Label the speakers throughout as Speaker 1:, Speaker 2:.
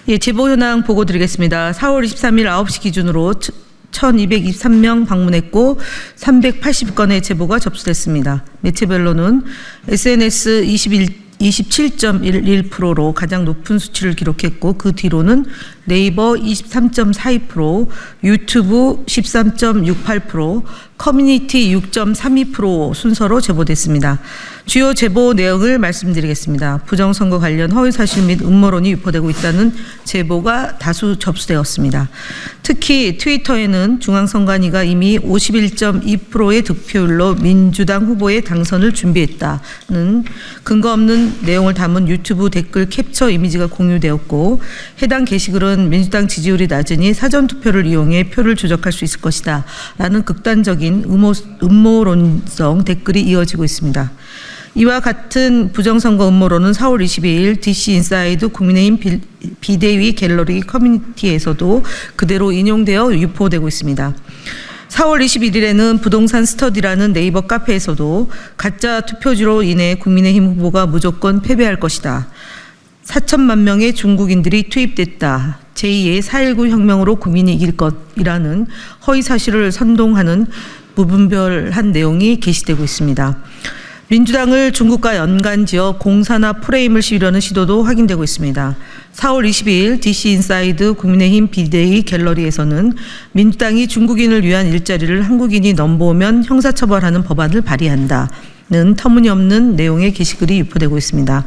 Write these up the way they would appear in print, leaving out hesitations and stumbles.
Speaker 1: 예, 제보 현황 보고 드리겠습니다. 4월 23일 9시 기준으로 1223명 방문했고 380건의 제보가 접수됐습니다. 매체별로는 SNS 27.11%로 가장 높은 수치를 기록했고 그 뒤로는 네이버 23.42%, 유튜브 13.68%, 커뮤니티 6.32% 순서로 제보됐습니다. 주요 제보 내용을 말씀드리겠습니다. 부정선거 관련 허위사실 및 음모론이 유포되고 있다는 제보가 다수 접수되었습니다. 특히 트위터에는 중앙선관위가 이미 51.2%의 득표율로 민주당 후보의 당선을 준비했다는 근거 없는 내용을 담은 유튜브 댓글 캡처 이미지가 공유되었고 해당 게시글은 민주당 지지율이 낮으니 사전투표를 이용해 표를 조작할 수 있을 것이다 라는 극단적인 음모론성 댓글이 이어지고 있습니다. 이와 같은 부정선거 음모론은 4월 22일 DC 인사이드 국민의힘 비대위 갤러리 커뮤니티에서도 그대로 인용되어 유포되고 있습니다. 4월 21일에는 부동산 스터디라는 네이버 카페에서도 가짜 투표지로 인해 국민의힘 후보가 무조건 패배할 것이다. 4천만 명의 중국인들이 투입됐다. 제2의 4.19 혁명으로 국민이 이길 것이라는 허위사실을 선동하는 무분별한 내용이 게시되고 있습니다. 민주당을 중국과 연관지어 공사나 프레임을 씌우려는 시도도 확인되고 있습니다. 4월 22일 DC 인사이드 국민의힘 비대위 갤러리에서는 민주당이 중국인을 위한 일자리를 한국인이 넘보면 형사처벌하는 법안을 발의한다는 터무니없는 내용의 게시글이 유포되고 있습니다.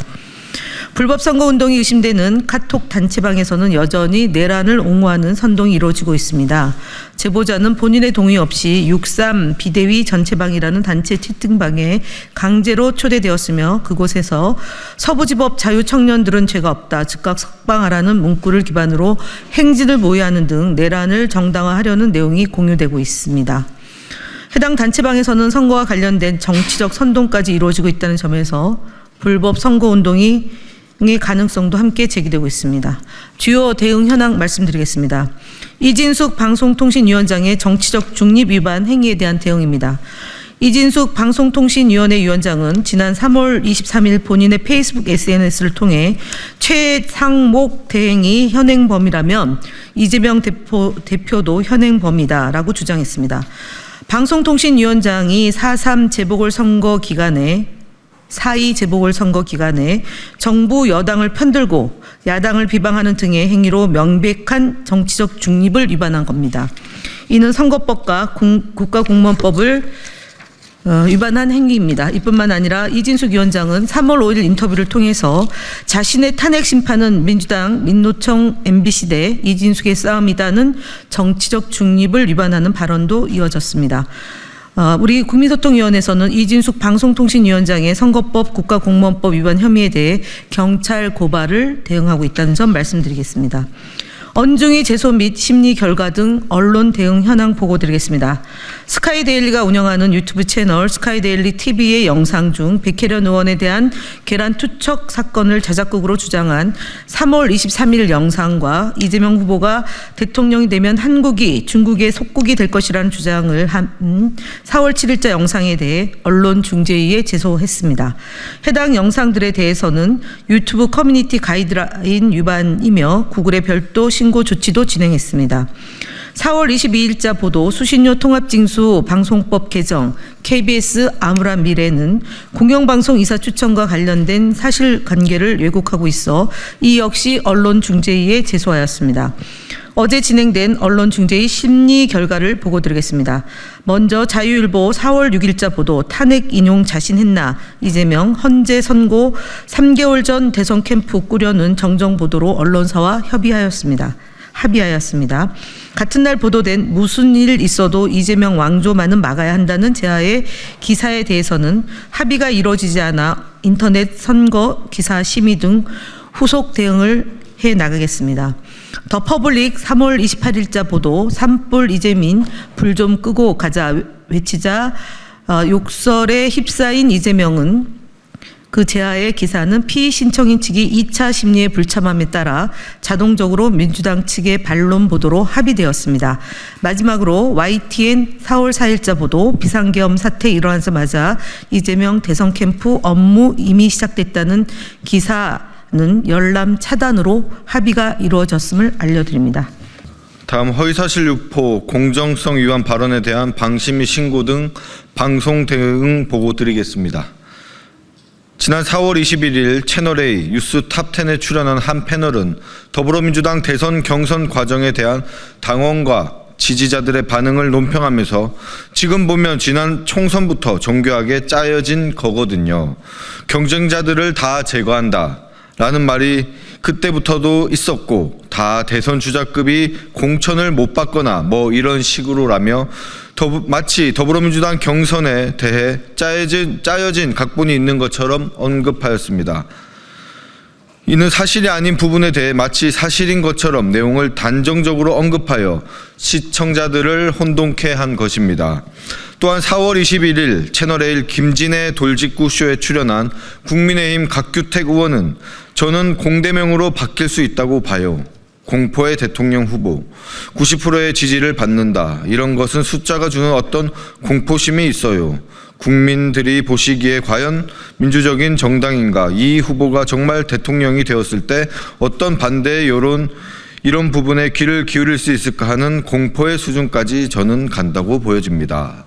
Speaker 1: 불법 선거운동이 의심되는 카톡 단체방에서는 여전히 내란을 옹호하는 선동이 이루어지고 있습니다. 제보자는 본인의 동의 없이 63 비대위 전체방이라는 단체 채팅방에 강제로 초대되었으며 그곳에서 서부지법 자유청년들은 죄가 없다, 즉각 석방하라는 문구를 기반으로 행진을 모의하는 등 내란을 정당화하려는 내용이 공유되고 있습니다. 해당 단체방에서는 선거와 관련된 정치적 선동까지 이루어지고 있다는 점에서 불법 선거운동이 의 가능성도 함께 제기되고 있습니다. 주요 대응 현황 말씀드리겠습니다. 이진숙 방송통신위원장의 정치적 중립 위반 행위에 대한 대응입니다. 이진숙 방송통신위원회 위원장은 지난 3월 23일 본인의 페이스북 SNS를 통해 최상목 대행이 현행범이라면 이재명 대표도 현행범이다라고 주장했습니다. 방송통신위원장이 4.3 재보궐선거 기간에 4.2 재보궐선거 기간에 정부 여당을 편들고 야당을 비방하는 등의 행위로 명백한 정치적 중립을 위반한 겁니다. 이는 선거법과 국가공무원법을 위반한 행위입니다. 이뿐만 아니라 이진숙 위원장은 3월 5일 인터뷰를 통해서 자신의 탄핵 심판은 민주당, 민노총, MBC 대 이진숙의 싸움이다는 정치적 중립을 위반하는 발언도 이어졌습니다. 우리 국민소통위원회에서는 이진숙 방송통신위원장의 선거법, 국가공무원법 위반 혐의에 대해 경찰 고발을 대응하고 있다는 점 말씀드리겠습니다. 언중위 제소 및 심리 결과 등 언론 대응 현황 보고드리겠습니다. 스카이데일리가 운영하는 유튜브 채널 스카이데일리 TV의 영상 중 백혜련 의원에 대한 계란 투척 사건을 자작극으로 주장한 3월 23일 영상과 이재명 후보가 대통령이 되면 한국이 중국의 속국이 될 것이라는 주장을 한 4월 7일자 영상에 대해 언론중재위에 제소했습니다. 해당 영상들에 대해서는 유튜브 커뮤니티 가이드라인 위반이며 구글의 별도 신고 조치도 진행했습니다. 4월 22일자 보도 수신료 통합징수 방송법 개정 KBS 암울한 미래는 공영방송 이사 추천과 관련된 사실관계를 왜곡하고 있어 이 역시 언론중재위에 제소하였습니다. 어제 진행된 언론중재위 심리 결과를 보고드리겠습니다. 먼저 자유일보 4월 6일자 보도 탄핵 인용 자신했나 이재명 헌재 선고 3개월 전 대선 캠프 꾸려는 정정 보도로 언론사와 합의하였습니다. 같은 날 보도된 무슨 일 있어도 이재명 왕조만은 막아야 한다는 제하의 기사에 대해서는 합의가 이루어지지 않아 인터넷 선거 기사 심의 등 후속 대응을 해 나가겠습니다. 더 퍼블릭 3월 28일자 보도 산불 이재민 불 좀 끄고 가자 외치자 욕설에 휩싸인 이재명은 그 제하의 기사는 피의 신청인 측이 2차 심리의 불참함에 따라 자동적으로 민주당 측의 반론 보도로 합의되었습니다. 마지막으로 YTN 4월 4일자 보도 비상계엄 사태 일어나자마자 이재명 대선 캠프 업무 이미 시작됐다는 기사 열람 차단으로 합의가 이루어졌음을 알려드립니다.
Speaker 2: 다음 허위사실 유포, 공정성 위반 발언에 대한 방심위 신고 등 방송 대응 보고 드리겠습니다. 지난 4월 21일 채널A 뉴스 탑10에 출연한 한 패널은 더불어민주당 대선 경선 과정에 대한 당원과 지지자들의 반응을 논평하면서 지금 보면 지난 총선부터 정교하게 짜여진 거거든요. 경쟁자들을 다 제거한다 라는 말이 그때부터도 있었고 다 대선 주자급이 공천을 못 받거나 뭐 이런 식으로라며 마치 더불어민주당 경선에 대해 짜여진 각본이 있는 것처럼 언급하였습니다. 이는 사실이 아닌 부분에 대해 마치 사실인 것처럼 내용을 단정적으로 언급하여 시청자들을 혼동케 한 것입니다. 또한 4월 21일 채널A 김진애 돌직구 쇼에 출연한 국민의힘 각규택 의원은 저는 공대명으로 바뀔 수 있다고 봐요. 공포의 대통령 후보, 90%의 지지를 받는다. 이런 것은 숫자가 주는 어떤 공포심이 있어요. 국민들이 보시기에 과연 민주적인 정당인가? 이 후보가 정말 대통령이 되었을 때 어떤 반대의 여론, 이런 부분에 귀를 기울일 수 있을까 하는 공포의 수준까지 저는 간다고 보여집니다.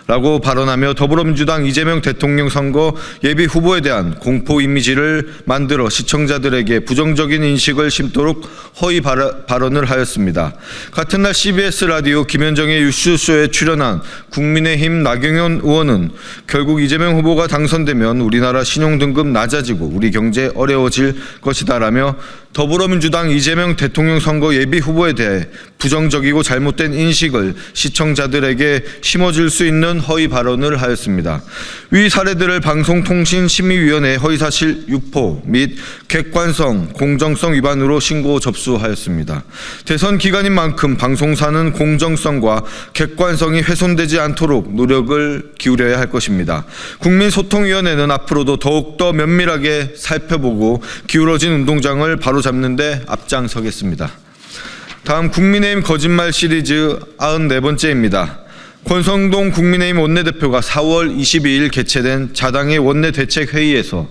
Speaker 2: 라고 발언하며 더불어민주당 이재명 대통령 선거 예비 후보에 대한 공포 이미지를 만들어 시청자들에게 부정적인 인식을 심도록 허위 발언을 하였습니다. 같은 날 CBS 라디오 김현정의 뉴스쇼에 출연한 국민의힘 나경원 의원은 결국 이재명 후보가 당선되면 우리나라 신용등급 낮아지고 우리 경제 어려워질 것이다라며 더불어민주당 이재명 대통령 선거 예비 후보에 대해 부정적이고 잘못된 인식을 시청자들에게 심어줄 수 있는 허위 발언을 하였습니다. 위 사례들을 방송통신심의위원회에 허위사실 유포 및 객관성, 공정성 위반으로 신고 접수하였습니다. 대선 기간인 만큼 방송사는 공정성과 객관성이 훼손되지 않도록 노력을 기울여야 할 것입니다. 국민소통위원회는 앞으로도 더욱더 면밀하게 살펴보고 기울어진 운동장을 바로잡는 데 앞장서겠습니다. 다음 국민의힘 거짓말 시리즈 94번째입니다. 권성동 국민의힘 원내대표가 4월 22일 개최된 자당의 원내대책회의에서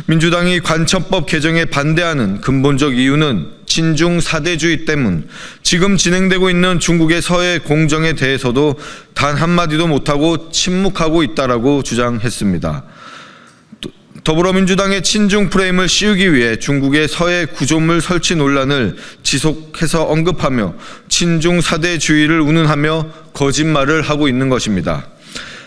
Speaker 2: 민주당이 관천법 개정에 반대하는 근본적 이유는 친중 사대주의 때문, 지금 진행되고 있는 중국의 서해 공정에 대해서도 단 한마디도 못하고 침묵하고 있다라고 주장했습니다. 더불어민주당의 친중 프레임을 씌우기 위해 중국의 서해 구조물 설치 논란을 지속해서 언급하며 친중 사대주의를 운운하며 거짓말을 하고 있는 것입니다.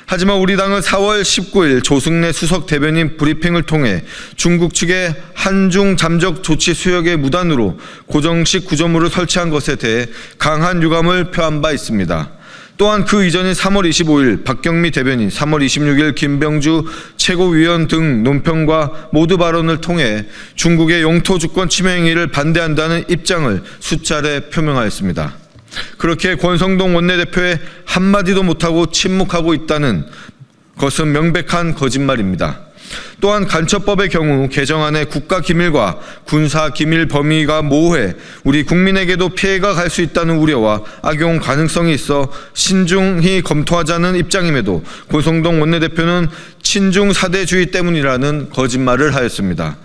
Speaker 2: 하지만 우리 당은 4월 19일 조승래 수석 대변인 브리핑을 통해 중국 측의 한중 잠적 조치 수역의 무단으로 고정식 구조물을 설치한 것에 대해 강한 유감을 표한 바 있습니다. 또한 그 이전인 3월 25일 박경미 대변인, 3월 26일 김병주 최고위원 등 논평과 모두 발언을 통해 중국의 영토 주권 침해 행위를 반대한다는 입장을 수차례 표명하였습니다. 그렇게 권성동 원내대표의 한마디도 못하고 침묵하고 있다는 것은 명백한 거짓말입니다. 또한 간첩법의 경우 개정안의 국가기밀과 군사기밀 범위가 모호해 우리 국민에게도 피해가 갈 수 있다는 우려와 악용 가능성이 있어 신중히 검토하자는 입장임에도 권성동 원내대표는 친중 사대주의 때문이라는 거짓말을 하였습니다.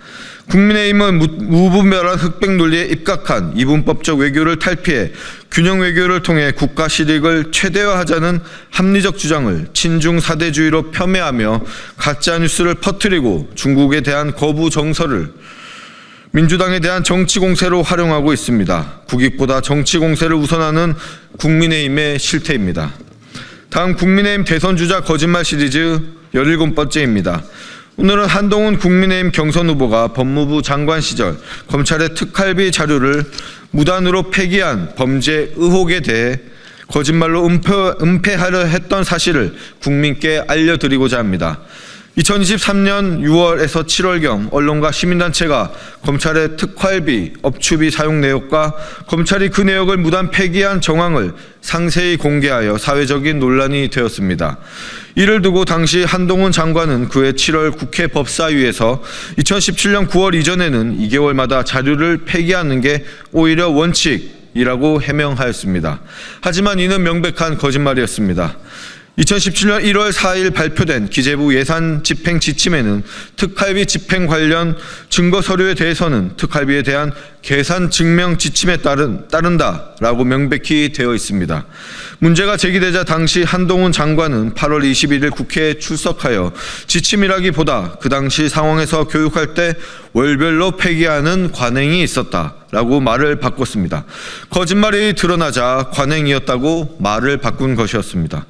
Speaker 2: 국민의힘은 무분별한 흑백 논리에 입각한 이분법적 외교를 탈피해 균형 외교를 통해 국가 실익을 최대화하자는 합리적 주장을 친중 사대주의로 폄훼하며 가짜 뉴스를 퍼뜨리고 중국에 대한 거부 정서를 민주당에 대한 정치 공세로 활용하고 있습니다. 국익보다 정치 공세를 우선하는 국민의힘의 실태입니다. 다음 국민의힘 대선 주자 거짓말 시리즈 17번째입니다. 오늘은 한동훈 국민의힘 경선 후보가 법무부 장관 시절 검찰의 특활비 자료를 무단으로 폐기한 범죄 의혹에 대해 거짓말로 은폐하려 했던 사실을 국민께 알려드리고자 합니다. 2023년 6월에서 7월경 언론과 시민단체가 검찰의 특활비, 업추비 사용 내역과 검찰이 그 내역을 무단 폐기한 정황을 상세히 공개하여 사회적인 논란이 되었습니다. 이를 두고 당시 한동훈 장관은 그해 7월 국회 법사위에서 2017년 9월 이전에는 2개월마다 자료를 폐기하는 게 오히려 원칙이라고 해명하였습니다. 하지만 이는 명백한 거짓말이었습니다. 2017년 1월 4일 발표된 기재부 예산 집행 지침에는 특활비 집행 관련 증거 서류에 대해서는 특활비에 대한 계산 증명 지침에 따른다라고 명백히 되어 있습니다. 문제가 제기되자 당시 한동훈 장관은 8월 21일 국회에 출석하여 지침이라기보다 그 당시 상황에서 교육할 때 월별로 폐기하는 관행이 있었다라고 말을 바꿨습니다. 거짓말이 드러나자 관행이었다고 말을 바꾼 것이었습니다.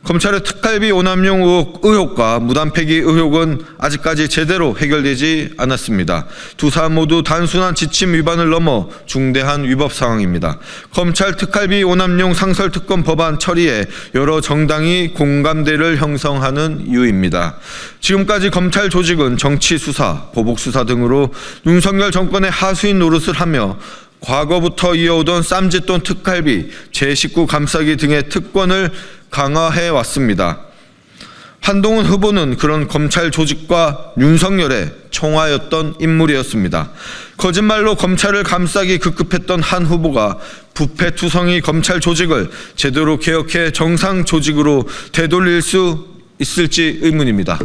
Speaker 2: 검찰의 특활비 오남용 의혹과 무단 폐기 의혹은 아직까지 제대로 해결되지 않았습니다. 두 사안 모두 단순한 지침 위반을 넘어 중대한 위법 상황입니다. 검찰 특활비 오남용 상설특검 법안 처리에 여러 정당이 공감대를 형성하는 이유입니다. 지금까지 검찰 조직은 정치 수사, 보복 수사 등으로 윤석열 정권의 하수인 노릇을 하며 과거부터 이어오던 쌈짓돈 특활비, 제19 감싸기 등의 특권을 강화해 왔습니다. 한동훈 후보는 그런 검찰 조직과 윤석열의 총화였던 인물이었습니다. 거짓말로 검찰을 감싸기 급급했던 한 후보가 부패투성이 검찰 조직을 제대로 개혁해 정상 조직으로 되돌릴 수 있을지 의문입니다.